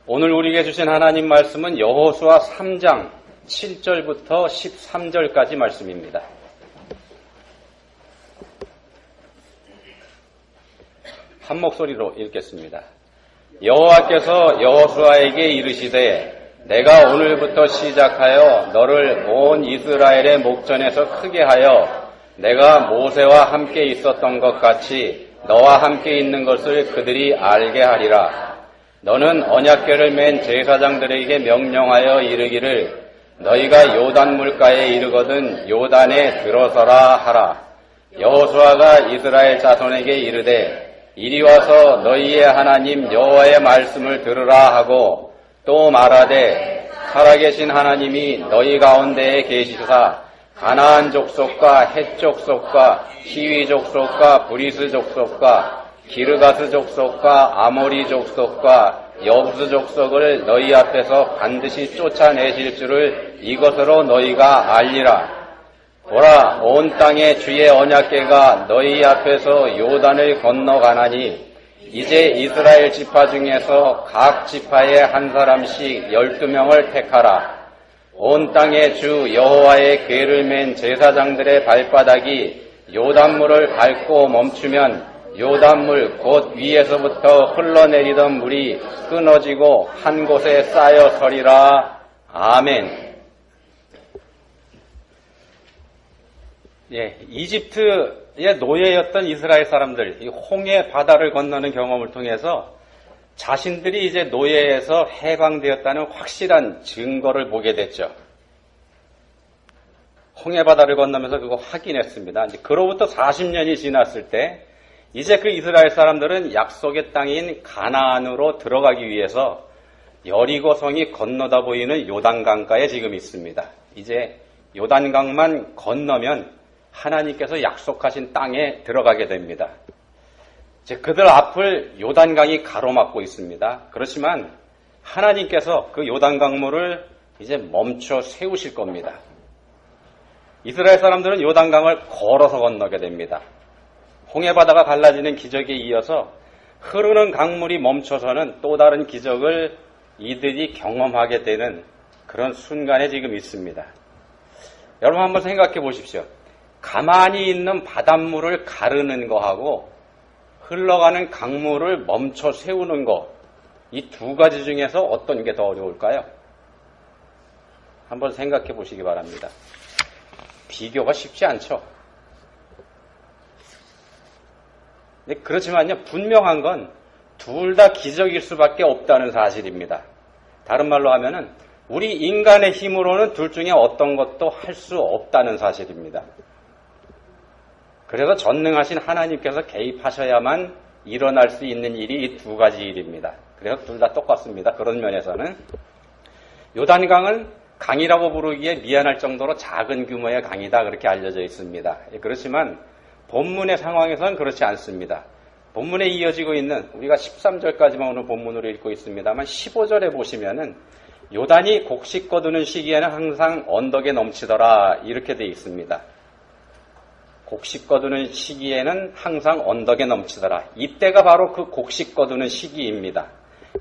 오늘 우리에게 주신 하나님 말씀은 여호수아 3장 7절부터 13절까지 말씀입니다. 한 목소리로 읽겠습니다. 여호와께서 여호수아에게 이르시되 내가 오늘부터 시작하여 너를 온 이스라엘의 목전에서 크게 하여 내가 모세와 함께 있었던 것 같이 너와 함께 있는 것을 그들이 알게 하리라. 너는 언약궤를 맨 제사장들에게 명령하여 이르기를 너희가 요단 물가에 이르거든 요단에 들어서라 하라. 여호수아가 이스라엘 자손에게 이르되 이리 와서 너희의 하나님 여호와의 말씀을 들으라 하고 또 말하되 살아계신 하나님이 너희 가운데에 계시사 가나안 족속과 헷 족속과 히위 족속과 브리스 족속과 기르가스 족속과 아모리 족속과 여부스 족속을 너희 앞에서 반드시 쫓아내실 줄을 이것으로 너희가 알리라. 보라, 온 땅에 주의 언약궤가 너희 앞에서 요단을 건너가나니 이제 이스라엘 지파 중에서 각 지파에 한 사람씩 12명을 택하라. 온 땅에 주 여호와의 궤를 맨 제사장들의 발바닥이 요단물을 밟고 멈추면 요단물 곧 위에서부터 흘러내리던 물이 끊어지고 한 곳에 쌓여 서리라. 아멘. 이집트의 노예였던 이스라엘 사람들, 이 홍해 바다를 건너는 경험을 통해서 자신들이 이제 노예에서 해방되었다는 확실한 증거를 보게 됐죠. 홍해 바다를 건너면서 그거 확인했습니다. 이제 그로부터 40년이 지났을 때 이제 그 이스라엘 사람들은 약속의 땅인 가나안으로 들어가기 위해서 여리고성이 건너다 보이는 요단강가에 지금 있습니다. 이제 요단강만 건너면 하나님께서 약속하신 땅에 들어가게 됩니다. 이제 그들 앞을 요단강이 가로막고 있습니다. 그렇지만 하나님께서 그 요단강물을 이제 멈춰 세우실 겁니다. 이스라엘 사람들은 요단강을 걸어서 건너게 됩니다. 홍해바다가 갈라지는 기적에 이어서 흐르는 강물이 멈춰서는 또 다른 기적을 이들이 경험하게 되는 그런 순간에 지금 있습니다. 여러분 한번 생각해 보십시오. 가만히 있는 바닷물을 가르는 거하고 흘러가는 강물을 멈춰 세우는 거, 이 두 가지 중에서 어떤 게 더 어려울까요? 한번 생각해 보시기 바랍니다. 비교가 쉽지 않죠. 그렇지만요, 분명한 건 둘 다 기적일 수밖에 없다는 사실입니다. 다른 말로 하면은 우리 인간의 힘으로는 둘 중에 어떤 것도 할 수 없다는 사실입니다. 그래서 전능하신 하나님께서 개입하셔야만 일어날 수 있는 일이 이 두 가지 일입니다. 그래서 둘 다 똑같습니다. 그런 면에서는 요단강은 강이라고 부르기에 미안할 정도로 작은 규모의 강이다 그렇게 알려져 있습니다. 그렇지만 본문의 상황에서는 그렇지 않습니다. 본문에 이어지고 있는 우리가 13절까지만 오늘 본문으로 읽고 있습니다만 15절에 보시면은 요단이 곡식 거두는 시기에는 항상 언덕에 넘치더라 이렇게 되어 있습니다. 곡식 거두는 시기에는 항상 언덕에 넘치더라. 이때가 바로 그 곡식 거두는 시기입니다.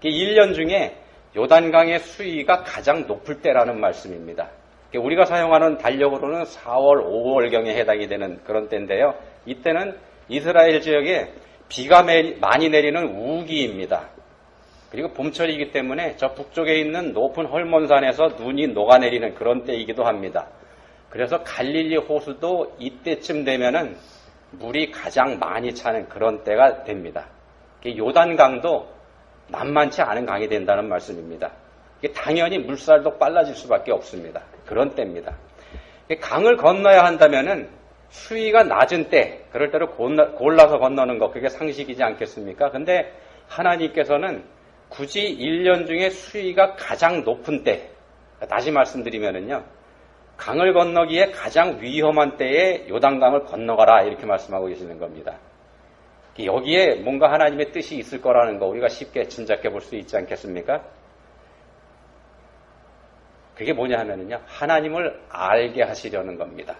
1년 중에 요단강의 수위가 가장 높을 때라는 말씀입니다. 우리가 사용하는 달력으로는 4월, 5월경에 해당이 되는 그런 때인데요. 이때는 이스라엘 지역에 비가 많이 내리는 우기입니다. 그리고 봄철이기 때문에 저 북쪽에 있는 높은 헐몬산에서 눈이 녹아내리는 그런 때이기도 합니다. 그래서 갈릴리 호수도 이때쯤 되면은 물이 가장 많이 차는 그런 때가 됩니다. 요단강도 만만치 않은 강이 된다는 말씀입니다. 당연히 물살도 빨라질 수밖에 없습니다. 그런 때입니다. 강을 건너야 한다면은 수위가 낮은 때, 그럴 때로 골라서 건너는 것, 그게 상식이지 않겠습니까? 근데 하나님께서는 굳이 1년 중에 수위가 가장 높은 때, 다시 말씀드리면은요, 강을 건너기에 가장 위험한 때에 요단강을 건너가라 이렇게 말씀하고 계시는 겁니다. 여기에 뭔가 하나님의 뜻이 있을 거라는 거 우리가 쉽게 짐작해 볼 수 있지 않겠습니까? 그게 뭐냐 하면은요, 하나님을 알게 하시려는 겁니다.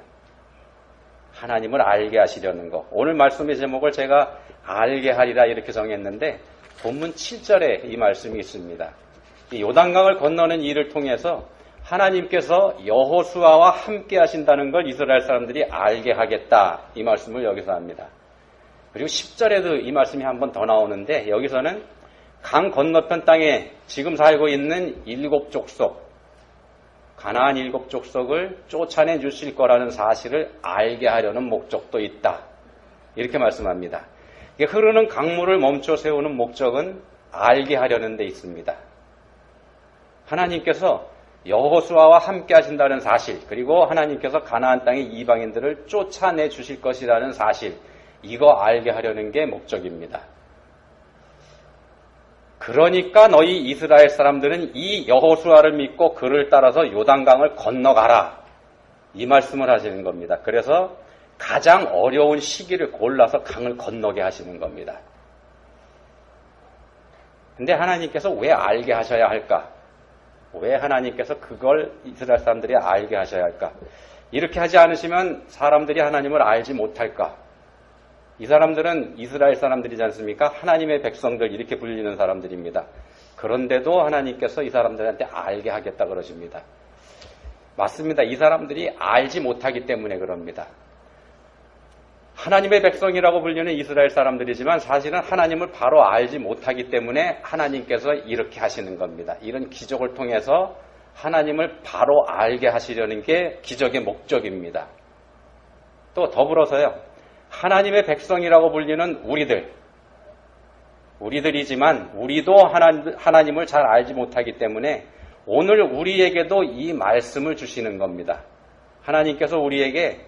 하나님을 알게 하시려는 거. 오늘 말씀의 제목을 제가 알게 하리라 이렇게 정했는데 본문 7절에 이 말씀이 있습니다. 이 요단강을 건너는 일을 통해서 하나님께서 여호수아와 함께 하신다는 걸 이스라엘 사람들이 알게 하겠다. 이 말씀을 여기서 합니다. 그리고 10절에도 이 말씀이 한 번 더 나오는데 여기서는 강 건너편 땅에 지금 살고 있는 7족속, 가나안 7족속을 쫓아내 주실 거라는 사실을 알게 하려는 목적도 있다. 이렇게 말씀합니다. 흐르는 강물을 멈춰 세우는 목적은 알게 하려는 데 있습니다. 하나님께서 여호수아와 함께 하신다는 사실, 그리고 하나님께서 가나안 땅의 이방인들을 쫓아내 주실 것이라는 사실, 이거 알게 하려는 게 목적입니다. 그러니까 너희 이스라엘 사람들은 이 여호수아를 믿고 그를 따라서 요단강을 건너가라. 이 말씀을 하시는 겁니다. 그래서 가장 어려운 시기를 골라서 강을 건너게 하시는 겁니다. 근데 하나님께서 왜 알게 하셔야 할까? 왜 하나님께서 그걸 이스라엘 사람들이 알게 하셔야 할까? 이렇게 하지 않으시면 사람들이 하나님을 알지 못할까? 이 사람들은 이스라엘 사람들이지 않습니까? 하나님의 백성들 이렇게 불리는 사람들입니다. 그런데도 하나님께서 이 사람들한테 알게 하겠다 그러십니다. 맞습니다. 이 사람들이 알지 못하기 때문에 그럽니다. 하나님의 백성이라고 불리는 이스라엘 사람들이지만 사실은 하나님을 바로 알지 못하기 때문에 하나님께서 이렇게 하시는 겁니다. 이런 기적을 통해서 하나님을 바로 알게 하시려는 게 기적의 목적입니다. 또 더불어서요. 하나님의 백성이라고 불리는 우리들이지만 우리도 하나님을 잘 알지 못하기 때문에 오늘 우리에게도 이 말씀을 주시는 겁니다. 하나님께서 우리에게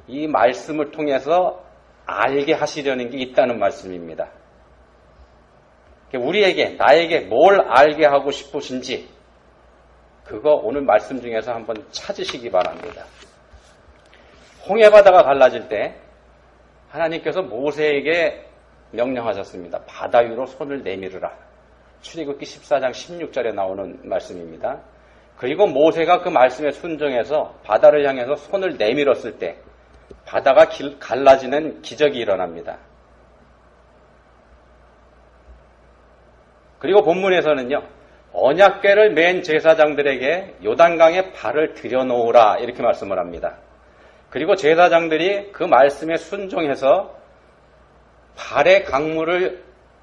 이 말씀을 통해서 알게 하시려는 게 있다는 말씀입니다. 우리에게, 나에게 뭘 알게 하고 싶으신지 그거 오늘 말씀 중에서 한번 찾으시기 바랍니다. 홍해바다가 갈라질 때 하나님께서 모세에게 명령하셨습니다. 바다 위로 손을 내밀으라. 출애굽기 14장 16절에 나오는 말씀입니다. 그리고 모세가 그 말씀에 순종해서 바다를 향해서 손을 내밀었을 때 바다가 갈라지는 기적이 일어납니다. 그리고 본문에서는요. 언약궤를 맨 제사장들에게 요단강에 발을 들여놓으라 이렇게 말씀을 합니다. 그리고 제사장들이 그 말씀에 순종해서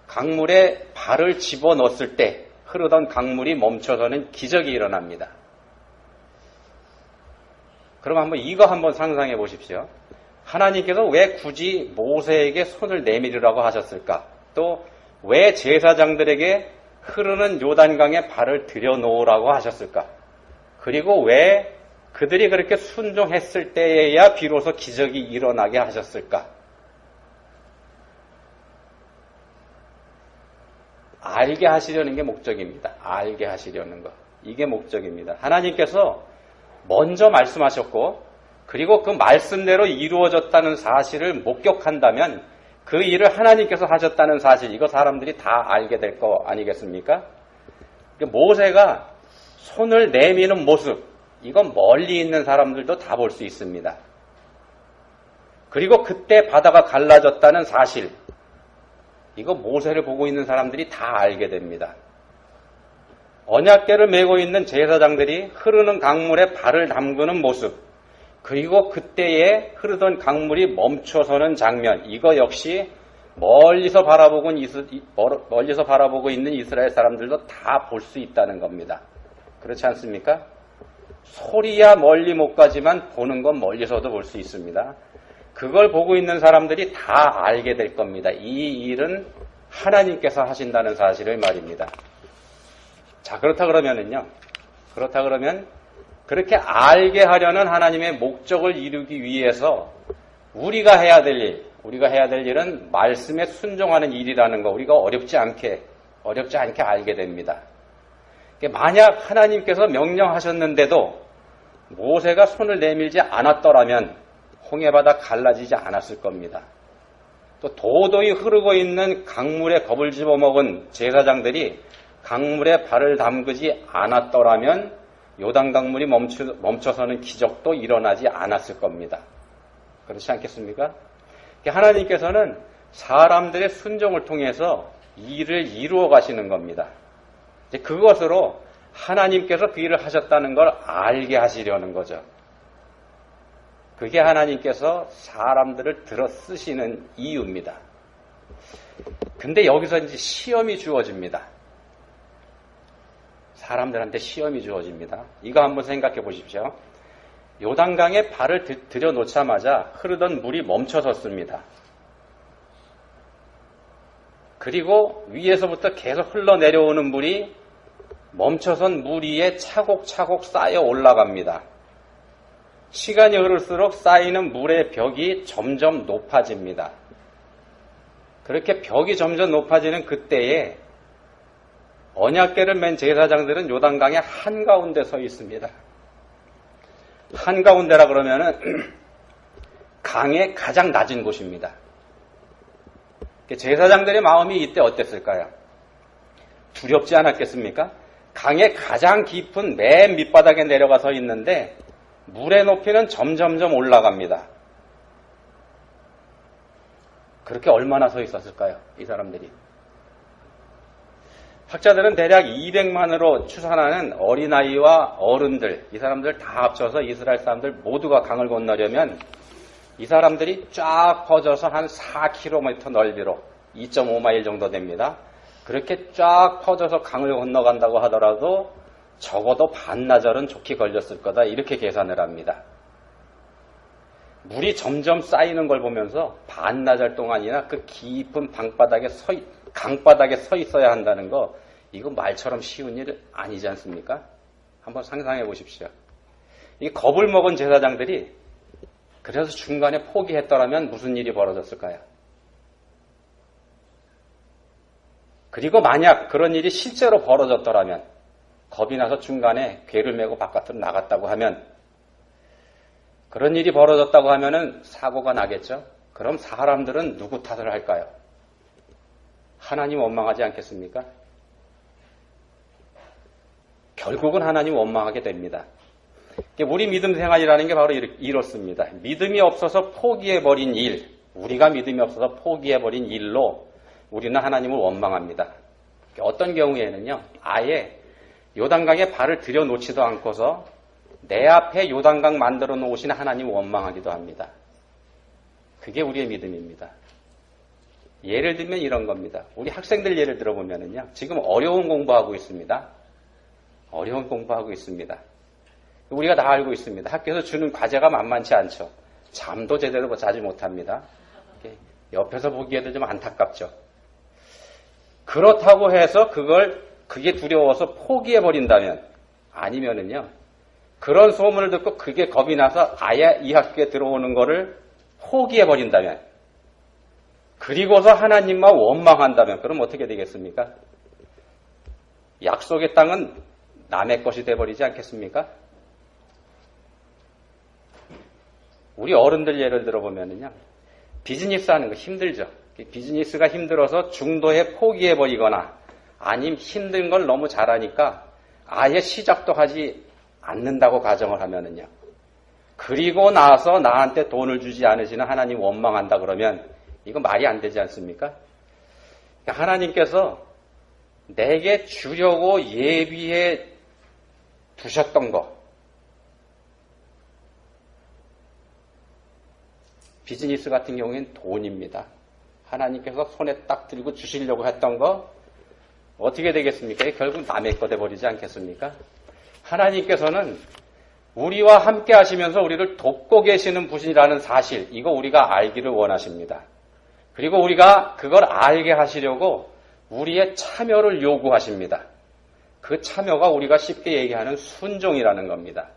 강물에 발을 집어넣었을 때 흐르던 강물이 멈춰서는 기적이 일어납니다. 그럼 이거 한번 상상해 보십시오. 하나님께서 왜 굳이 모세에게 손을 내밀으라고 하셨을까? 또 왜 제사장들에게 흐르는 요단강에 발을 들여놓으라고 하셨을까? 그리고 왜 그들이 그렇게 순종했을 때에야 비로소 기적이 일어나게 하셨을까? 알게 하시려는 게 목적입니다. 알게 하시려는 것. 이게 목적입니다. 하나님께서 먼저 말씀하셨고 그리고 그 말씀대로 이루어졌다는 사실을 목격한다면 그 일을 하나님께서 하셨다는 사실, 이거 사람들이 다 알게 될 거 아니겠습니까? 모세가 손을 내미는 모습, 이건 멀리 있는 사람들도 다 볼 수 있습니다. 그리고 그때 바다가 갈라졌다는 사실, 이거 모세를 보고 있는 사람들이 다 알게 됩니다. 언약궤를 메고 있는 제사장들이 흐르는 강물에 발을 담그는 모습, 그리고 그때에 흐르던 강물이 멈춰서는 장면, 이거 역시 멀리서 바라보고 있는 이스라엘 사람들도 다 볼 수 있다는 겁니다. 그렇지 않습니까? 소리야 멀리 못 가지만 보는 건 멀리서도 볼 수 있습니다. 그걸 보고 있는 사람들이 다 알게 될 겁니다. 이 일은 하나님께서 하신다는 사실을 말입니다. 자, 그렇다 그러면 그렇게 알게 하려는 하나님의 목적을 이루기 위해서 우리가 해야 될 일은 말씀에 순종하는 일이라는 거, 우리가 어렵지 않게 알게 됩니다. 만약 하나님께서 명령하셨는데도 모세가 손을 내밀지 않았더라면 홍해바다 갈라지지 않았을 겁니다. 또 도도히 흐르고 있는 강물에 겁을 집어먹은 제사장들이 강물에 발을 담그지 않았더라면 요단 강물이 멈춰서는 기적도 일어나지 않았을 겁니다. 그렇지 않겠습니까? 하나님께서는 사람들의 순종을 통해서 일을 이루어 가시는 겁니다. 그것으로 하나님께서 그 일을 하셨다는 걸 알게 하시려는 거죠. 그게 하나님께서 사람들을 들어 쓰시는 이유입니다. 근데 여기서 이제 시험이 주어집니다. 사람들한테 시험이 주어집니다. 이거 한번 생각해 보십시오. 요단강에 발을 들여놓자마자 흐르던 물이 멈춰섰습니다. 그리고 위에서부터 계속 흘러내려오는 물이 멈춰선 물 위에 차곡차곡 쌓여 올라갑니다. 시간이 흐를수록 쌓이는 물의 벽이 점점 높아집니다. 그렇게 벽이 점점 높아지는 그때에 언약궤를 맨 제사장들은 요단강의 한가운데 서 있습니다. 한가운데라 그러면은 강의 가장 낮은 곳입니다. 제사장들의 마음이 이때 어땠을까요? 두렵지 않았겠습니까? 강의 가장 깊은 맨 밑바닥에 내려가 서 있는데 물의 높이는 점점점 올라갑니다. 그렇게 얼마나 서 있었을까요? 이 사람들이. 학자들은 대략 200만으로 추산하는 어린아이와 어른들, 이 사람들 다 합쳐서 이스라엘 사람들 모두가 강을 건너려면 이 사람들이 쫙 퍼져서 한 4km 넓이로 2.5마일 정도 됩니다. 그렇게 쫙 퍼져서 강을 건너간다고 하더라도 적어도 반나절은 좋게 걸렸을 거다, 이렇게 계산을 합니다. 물이 점점 쌓이는 걸 보면서 반나절 동안이나 그 깊은 강바닥에 서 있어야 한다는 거, 이거 말처럼 쉬운 일 아니지 않습니까? 한번 상상해 보십시오. 이 겁을 먹은 제사장들이 그래서 중간에 포기했더라면 무슨 일이 벌어졌을까요? 그리고 만약 그런 일이 실제로 벌어졌더라면, 겁이 나서 중간에 궤를 메고 바깥으로 나갔다고 하면, 그런 일이 벌어졌다고 하면은 사고가 나겠죠? 그럼 사람들은 누구 탓을 할까요? 하나님 원망하지 않겠습니까? 결국은 하나님 원망하게 됩니다. 우리 믿음 생활이라는 게 바로 이렇습니다. 믿음이 없어서 포기해버린 일, 우리가 믿음이 없어서 포기해버린 일로 우리는 하나님을 원망합니다. 어떤 경우에는요, 아예 요단강에 발을 들여놓지도 않고서 내 앞에 요단강 만들어 놓으신 하나님 원망하기도 합니다. 그게 우리의 믿음입니다. 예를 들면 이런 겁니다. 우리 학생들 예를 들어보면은요, 지금 어려운 공부하고 있습니다. 어려운 공부하고 있습니다. 우리가 다 알고 있습니다. 학교에서 주는 과제가 만만치 않죠. 잠도 제대로 자지 못합니다. 옆에서 보기에도 좀 안타깝죠. 그렇다고 해서 그게 두려워서 포기해버린다면, 아니면은요, 그런 소문을 듣고 그게 겁이 나서 아예 이 학교에 들어오는 거를 포기해버린다면, 그리고서 하나님만 원망한다면, 그럼 어떻게 되겠습니까? 약속의 땅은 남의 것이 돼버리지 않겠습니까? 우리 어른들 예를 들어보면은요, 비즈니스 하는 거 힘들죠. 비즈니스가 힘들어서 중도에 포기해버리거나, 아니면 힘든 걸 너무 잘하니까 아예 시작도 하지 않는다고 가정을 하면은요, 그리고 나서 나한테 돈을 주지 않으시는 하나님 원망한다 그러면 이거 말이 안 되지 않습니까? 하나님께서 내게 주려고 예비해 두셨던 거, 비즈니스 같은 경우에는 돈입니다. 하나님께서 손에 딱 들고 주시려고 했던 거 어떻게 되겠습니까? 결국 남의 거 돼버리지 않겠습니까? 하나님께서는 우리와 함께 하시면서 우리를 돕고 계시는 분이라는 사실, 이거 우리가 알기를 원하십니다. 그리고 우리가 그걸 알게 하시려고 우리의 참여를 요구하십니다. 그 참여가 우리가 쉽게 얘기하는 순종이라는 겁니다.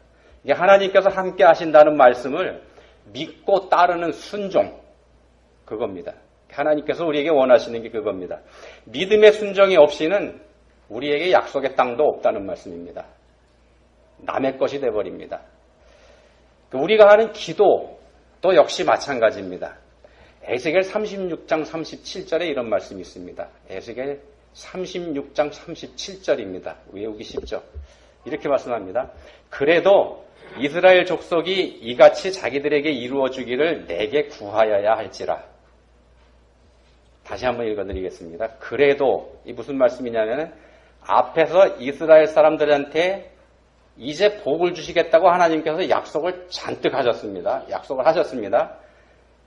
이게 하나님께서 함께 하신다는 말씀을 믿고 따르는 순종, 그겁니다. 하나님께서 우리에게 원하시는 게 그겁니다. 믿음의 순종이 없이는 우리에게 약속의 땅도 없다는 말씀입니다. 남의 것이 돼버립니다. 우리가 하는 기도도 역시 마찬가지입니다. 에스겔 36장 37절에 이런 말씀이 있습니다. 에스겔 36장 37절입니다. 외우기 쉽죠? 이렇게 말씀합니다. 그래도 이스라엘 족속이 이같이 자기들에게 이루어주기를 내게 구하여야 할지라. 다시 한번 읽어드리겠습니다. 그래도 이 무슨 말씀이냐면 앞에서 이스라엘 사람들한테 이제 복을 주시겠다고 하나님께서 약속을 잔뜩 하셨습니다. 약속을 하셨습니다.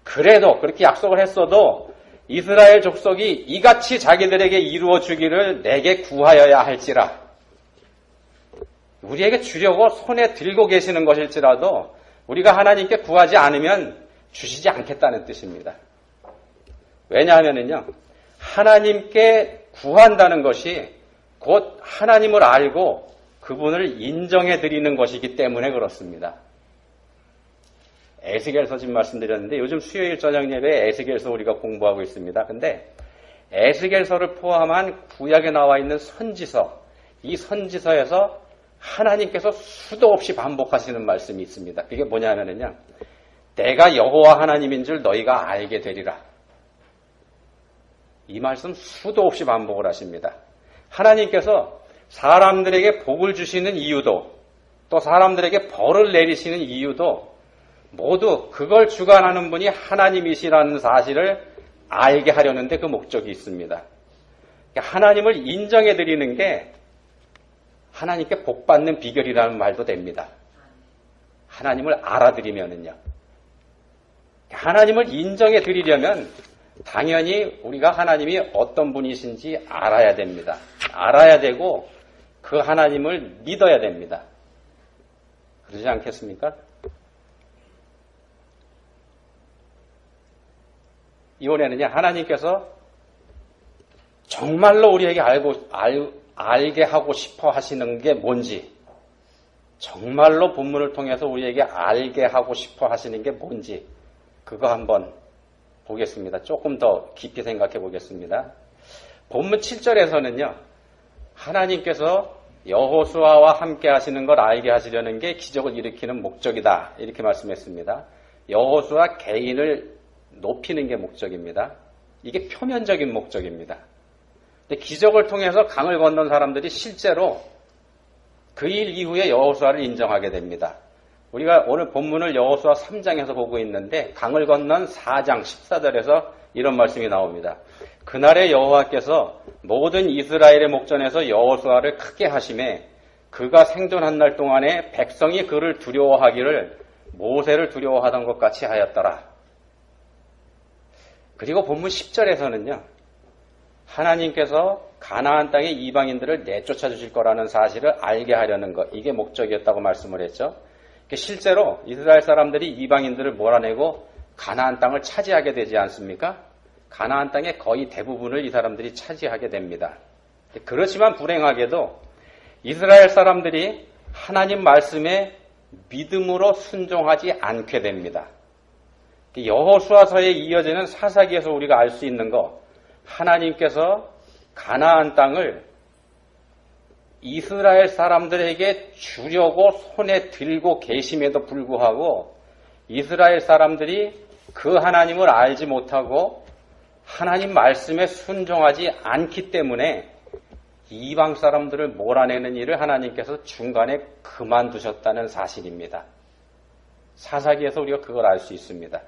그래도 그렇게 약속을 했어도 이스라엘 족속이 이같이 자기들에게 이루어 주기를 내게 구하여야 할지라. 우리에게 주려고 손에 들고 계시는 것일지라도 우리가 하나님께 구하지 않으면 주시지 않겠다는 뜻입니다. 왜냐하면요, 하나님께 구한다는 것이 곧 하나님을 알고 그분을 인정해 드리는 것이기 때문에 그렇습니다. 에스겔서 지금 말씀드렸는데 요즘 수요일 저녁 예배에 에스겔서 우리가 공부하고 있습니다. 근데 에스겔서를 포함한 구약에 나와 있는 선지서, 이 선지서에서 하나님께서 수도 없이 반복하시는 말씀이 있습니다. 그게 뭐냐면요, 내가 여호와 하나님인 줄 너희가 알게 되리라. 이 말씀 수도 없이 반복을 하십니다. 하나님께서 사람들에게 복을 주시는 이유도, 또 사람들에게 벌을 내리시는 이유도 모두 그걸 주관하는 분이 하나님이시라는 사실을 알게 하려는데 그 목적이 있습니다. 하나님을 인정해 드리는 게 하나님께 복 받는 비결이라는 말도 됩니다. 하나님을 알아드리면은요. 하나님을 인정해 드리려면 당연히 우리가 하나님이 어떤 분이신지 알아야 됩니다. 알아야 되고 그 하나님을 믿어야 됩니다. 그러지 않겠습니까? 이번에는요, 하나님께서 정말로 우리에게 알게 하고 싶어 하시는 게 뭔지, 정말로 본문을 통해서 우리에게 알게 하고 싶어 하시는 게 뭔지, 그거 한번 보겠습니다. 조금 더 깊이 생각해 보겠습니다. 본문 7절에서는요, 하나님께서 여호수아와 함께 하시는 걸 알게 하시려는 게 기적을 일으키는 목적이다. 이렇게 말씀했습니다. 여호수아 개인을 높이는 게 목적입니다. 이게 표면적인 목적입니다. 근데 기적을 통해서 강을 건넌 사람들이 실제로 그 일 이후에 여호수아를 인정하게 됩니다. 우리가 오늘 본문을 여호수아 3장에서 보고 있는데 강을 건넌 4장 14절에서 이런 말씀이 나옵니다. 그날에 여호와께서 모든 이스라엘의 목전에서 여호수아를 크게 하심에 그가 생존한 날 동안에 백성이 그를 두려워하기를 모세를 두려워하던 것 같이 하였더라. 그리고 본문 10절에서는요. 하나님께서 가나안 땅의 이방인들을 내쫓아 주실 거라는 사실을 알게 하려는 것, 이게 목적이었다고 말씀을 했죠. 실제로 이스라엘 사람들이 이방인들을 몰아내고 가나안 땅을 차지하게 되지 않습니까? 가나안 땅의 거의 대부분을 이 사람들이 차지하게 됩니다. 그렇지만 불행하게도 이스라엘 사람들이 하나님 말씀에 믿음으로 순종하지 않게 됩니다. 여호수아서에 이어지는 사사기에서 우리가 알 수 있는 거, 하나님께서 가나안 땅을 이스라엘 사람들에게 주려고 손에 들고 계심에도 불구하고 이스라엘 사람들이 그 하나님을 알지 못하고 하나님 말씀에 순종하지 않기 때문에 이방 사람들을 몰아내는 일을 하나님께서 중간에 그만두셨다는 사실입니다. 사사기에서 우리가 그걸 알 수 있습니다.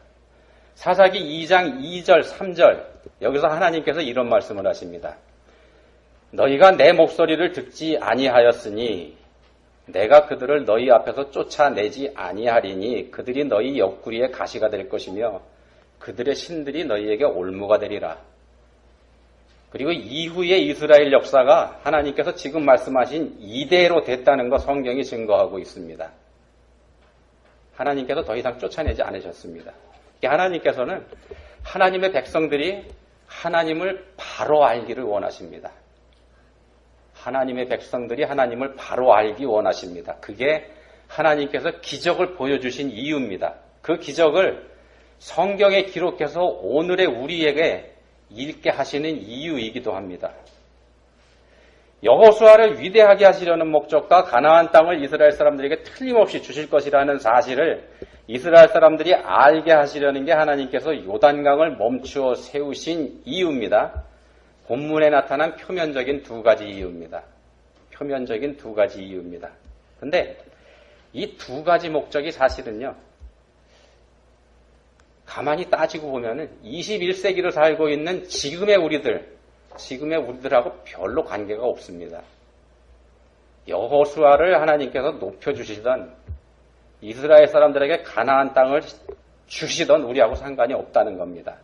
사사기 2장 2절 3절 여기서 하나님께서 이런 말씀을 하십니다. 너희가 내 목소리를 듣지 아니하였으니 내가 그들을 너희 앞에서 쫓아내지 아니하리니 그들이 너희 옆구리에 가시가 될 것이며 그들의 신들이 너희에게 올무가 되리라. 그리고 이후의 이스라엘 역사가 하나님께서 지금 말씀하신 이대로 됐다는 거 성경이 증거하고 있습니다. 하나님께서 더 이상 쫓아내지 않으셨습니다. 하나님께서는 하나님의 백성들이 하나님을 바로 알기를 원하십니다. 하나님의 백성들이 하나님을 바로 알기 원하십니다. 그게 하나님께서 기적을 보여주신 이유입니다. 그 기적을 성경에 기록해서 오늘의 우리에게 읽게 하시는 이유이기도 합니다. 여호수아를 위대하게 하시려는 목적과 가나안 땅을 이스라엘 사람들에게 틀림없이 주실 것이라는 사실을 이스라엘 사람들이 알게 하시려는 게 하나님께서 요단강을 멈추어 세우신 이유입니다. 본문에 나타난 표면적인 두 가지 이유입니다. 표면적인 두 가지 이유입니다. 그런데 이 두 가지 목적이 사실은요, 가만히 따지고 보면은 21세기를 살고 있는 지금의 우리들하고 별로 관계가 없습니다. 여호수아를 하나님께서 높여주시던 이스라엘 사람들에게 가나안 땅을 주시던 우리하고 상관이 없다는 겁니다.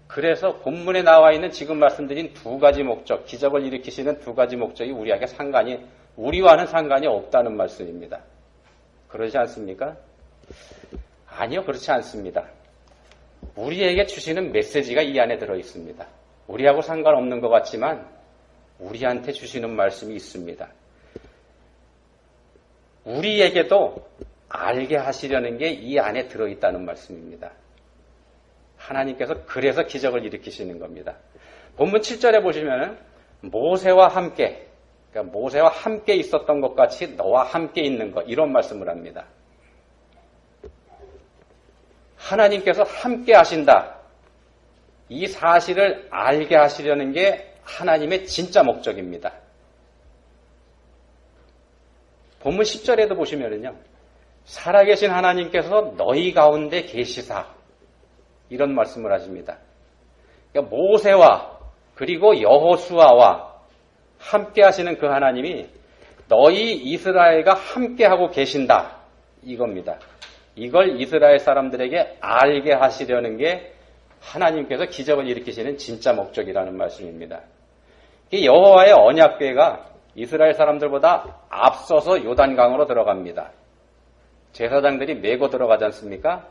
그래서 본문에 나와 있는 지금 말씀드린 두 가지 목적, 기적을 일으키시는 두 가지 목적이 우리와는 상관이 없다는 말씀입니다. 그러지 않습니까? 아니요, 그렇지 않습니다. 우리에게 주시는 메시지가 이 안에 들어 있습니다. 우리하고 상관없는 것 같지만 우리한테 주시는 말씀이 있습니다. 우리에게도 알게 하시려는 게 이 안에 들어있다는 말씀입니다. 하나님께서 그래서 기적을 일으키시는 겁니다. 본문 7절에 보시면 모세와 함께, 그러니까 모세와 함께 있었던 것 같이 너와 함께 있는 것, 이런 말씀을 합니다. 하나님께서 함께 하신다. 이 사실을 알게 하시려는 게 하나님의 진짜 목적입니다. 본문 10절에도 보시면은요, 살아계신 하나님께서 너희 가운데 계시사, 이런 말씀을 하십니다. 그러니까 모세와 그리고 여호수아와 함께 하시는 그 하나님이 너희 이스라엘과 함께 하고 계신다, 이겁니다. 이걸 이스라엘 사람들에게 알게 하시려는 게 하나님께서 기적을 일으키시는 진짜 목적이라는 말씀입니다. 여호와의 언약궤가 이스라엘 사람들보다 앞서서 요단강으로 들어갑니다. 제사장들이 메고 들어가지 않습니까?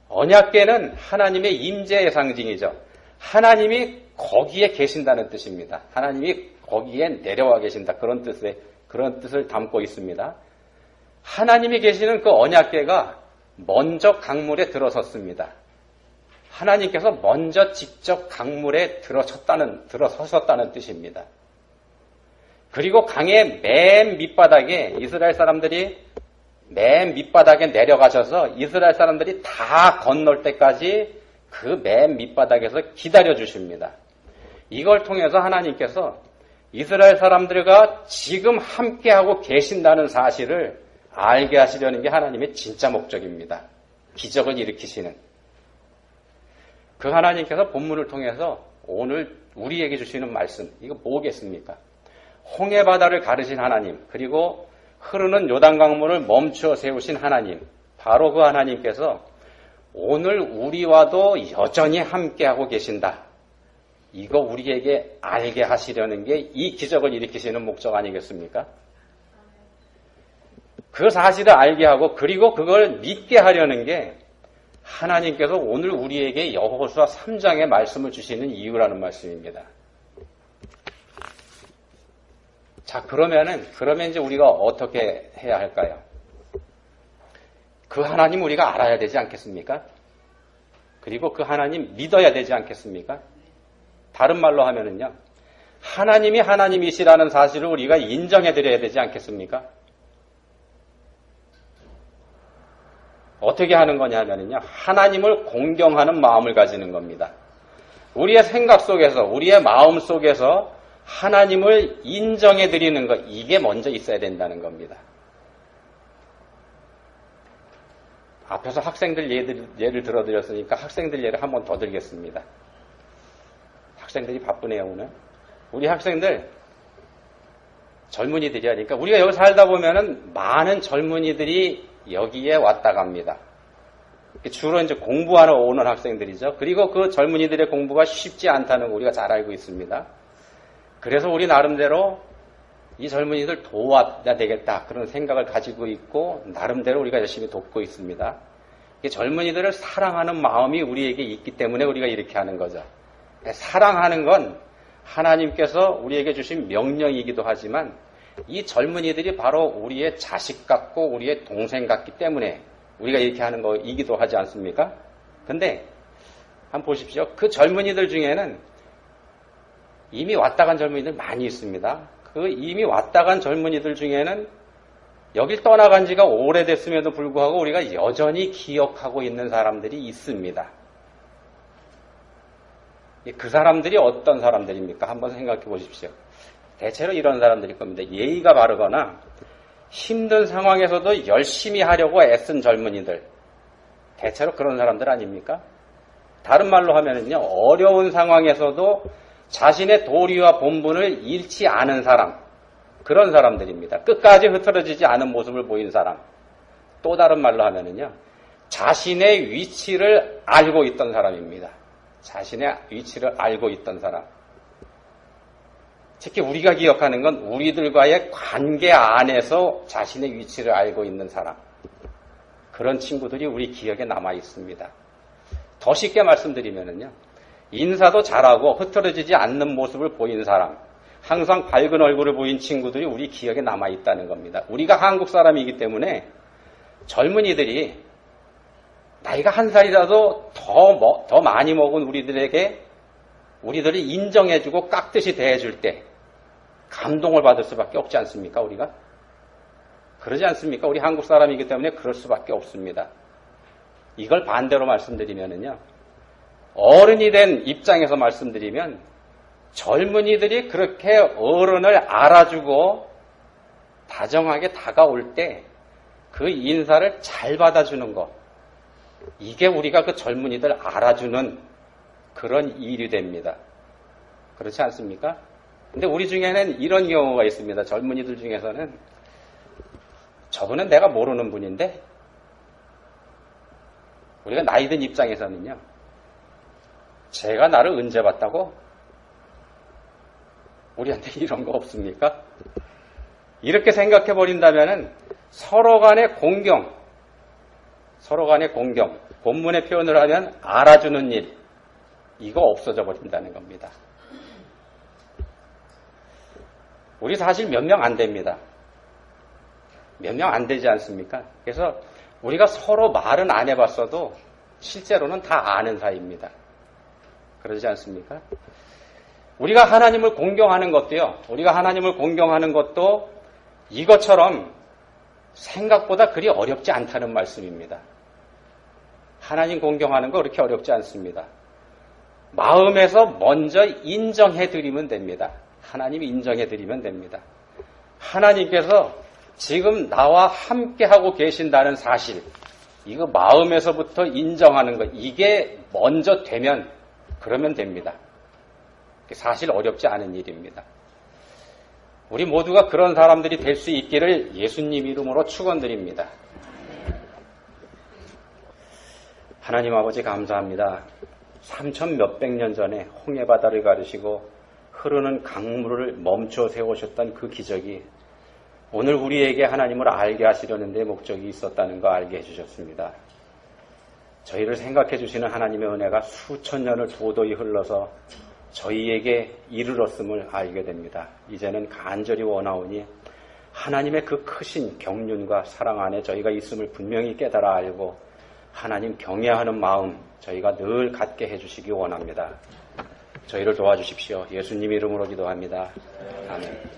언약궤는 하나님의 임재의 상징이죠. 하나님이 거기에 계신다는 뜻입니다. 하나님이 거기에 내려와 계신다. 그런 뜻을 담고 있습니다. 하나님이 계시는 그 언약궤가 먼저 강물에 들어섰습니다. 하나님께서 먼저 직접 강물에 들어서셨다는 뜻입니다. 그리고 강의 맨 밑바닥에 이스라엘 사람들이 맨 밑바닥에 내려가셔서 이스라엘 사람들이 다 건널 때까지 그 맨 밑바닥에서 기다려 주십니다. 이걸 통해서 하나님께서 이스라엘 사람들과 지금 함께하고 계신다는 사실을 알게 하시려는 게 하나님의 진짜 목적입니다. 기적을 일으키시는. 그 하나님께서 본문을 통해서 오늘 우리에게 주시는 말씀, 이거 뭐겠습니까? 홍해 바다를 가르신 하나님, 그리고 흐르는 요단강물을 멈추어 세우신 하나님, 바로 그 하나님께서 오늘 우리와도 여전히 함께하고 계신다. 이거 우리에게 알게 하시려는 게 이 기적을 일으키시는 목적 아니겠습니까? 그 사실을 알게 하고 그리고 그걸 믿게 하려는 게 하나님께서 오늘 우리에게 여호수아 3장의 말씀을 주시는 이유라는 말씀입니다. 자, 그러면 이제 우리가 어떻게 해야 할까요? 그 하나님 우리가 알아야 되지 않겠습니까? 그리고 그 하나님 믿어야 되지 않겠습니까? 다른 말로 하면은요, 하나님이 하나님이시라는 사실을 우리가 인정해 드려야 되지 않겠습니까? 어떻게 하는 거냐면요, 하나님을 공경하는 마음을 가지는 겁니다. 우리의 생각 속에서, 우리의 마음 속에서 하나님을 인정해 드리는 것, 이게 먼저 있어야 된다는 겁니다. 앞에서 학생들 예를 들어드렸으니까 학생들 예를 한 번 더 들겠습니다. 학생들이 바쁘네요, 오늘. 우리 학생들, 젊은이들이 하니까 우리가 여기 살다 보면은 많은 젊은이들이 여기에 왔다 갑니다. 주로 이제 공부하러 오는 학생들이죠. 그리고 그 젊은이들의 공부가 쉽지 않다는 거 우리가 잘 알고 있습니다. 그래서 우리 나름대로 이 젊은이들 도와야 되겠다 그런 생각을 가지고 있고 나름대로 우리가 열심히 돕고 있습니다. 젊은이들을 사랑하는 마음이 우리에게 있기 때문에 우리가 이렇게 하는 거죠. 사랑하는 건 하나님께서 우리에게 주신 명령이기도 하지만 이 젊은이들이 바로 우리의 자식 같고 우리의 동생 같기 때문에 우리가 이렇게 하는 거이기도 하지 않습니까? 근데 한번 보십시오. 그 젊은이들 중에는 이미 왔다 간 젊은이들 많이 있습니다. 그 이미 왔다 간 젊은이들 중에는 여길 떠나간 지가 오래됐음에도 불구하고 우리가 여전히 기억하고 있는 사람들이 있습니다. 그 사람들이 어떤 사람들입니까? 한번 생각해 보십시오. 대체로 이런 사람들일 겁니다. 예의가 바르거나 힘든 상황에서도 열심히 하려고 애쓴 젊은이들. 대체로 그런 사람들 아닙니까? 다른 말로 하면은요, 어려운 상황에서도 자신의 도리와 본분을 잃지 않은 사람. 그런 사람들입니다. 끝까지 흐트러지지 않은 모습을 보인 사람. 또 다른 말로 하면은요, 자신의 위치를 알고 있던 사람입니다. 자신의 위치를 알고 있던 사람. 특히 우리가 기억하는 건 우리들과의 관계 안에서 자신의 위치를 알고 있는 사람. 그런 친구들이 우리 기억에 남아 있습니다. 더 쉽게 말씀드리면은요, 인사도 잘하고 흐트러지지 않는 모습을 보인 사람, 항상 밝은 얼굴을 보인 친구들이 우리 기억에 남아 있다는 겁니다. 우리가 한국 사람이기 때문에 젊은이들이 나이가 한 살이라도 더 많이 먹은 우리들을 인정해주고 깍듯이 대해줄 때 감동을 받을 수밖에 없지 않습니까, 우리가? 그러지 않습니까? 우리 한국 사람이기 때문에 그럴 수밖에 없습니다. 이걸 반대로 말씀드리면은요, 어른이 된 입장에서 말씀드리면 젊은이들이 그렇게 어른을 알아주고 다정하게 다가올 때 그 인사를 잘 받아주는 것, 이게 우리가 그 젊은이들 알아주는 그런 일이 됩니다. 그렇지 않습니까? 근데 우리 중에는 이런 경우가 있습니다. 젊은이들 중에서는 저분은 내가 모르는 분인데, 우리가 나이 든 입장에서는요, 제가 나를 언제 봤다고? 우리한테 이런 거 없습니까? 이렇게 생각해 버린다면은 서로 간의 공경, 본문의 표현을 하면 알아주는 일, 이거 없어져 버린다는 겁니다. 우리 사실 몇 명 안 됩니다. 몇 명 안 되지 않습니까? 그래서 우리가 서로 말은 안 해봤어도 실제로는 다 아는 사이입니다. 그러지 않습니까? 우리가 하나님을 공경하는 것도 이것처럼 생각보다 그리 어렵지 않다는 말씀입니다. 하나님 공경하는 거 그렇게 어렵지 않습니다. 마음에서 먼저 인정해드리면 됩니다. 하나님이 인정해드리면 됩니다. 하나님께서 지금 나와 함께하고 계신다는 사실, 이거 마음에서부터 인정하는 것, 이게 먼저 되면 그러면 됩니다. 사실 어렵지 않은 일입니다. 우리 모두가 그런 사람들이 될 수 있기를 예수님 이름으로 축원드립니다. 하나님 아버지 감사합니다. 3천 몇백 년 전에 홍해바다를 가르시고 흐르는 강물을 멈춰 세우셨던 그 기적이 오늘 우리에게 하나님을 알게 하시려는 데 목적이 있었다는 거 알게 해주셨습니다. 저희를 생각해 주시는 하나님의 은혜가 수천 년을 도도히 흘러서 저희에게 이르렀음을 알게 됩니다. 이제는 간절히 원하오니 하나님의 그 크신 경륜과 사랑 안에 저희가 있음을 분명히 깨달아 알고 하나님 경외하는 마음 저희가 늘 갖게 해주시기 원합니다. 저희를 도와주십시오. 예수님 이름으로 기도합니다. 아멘.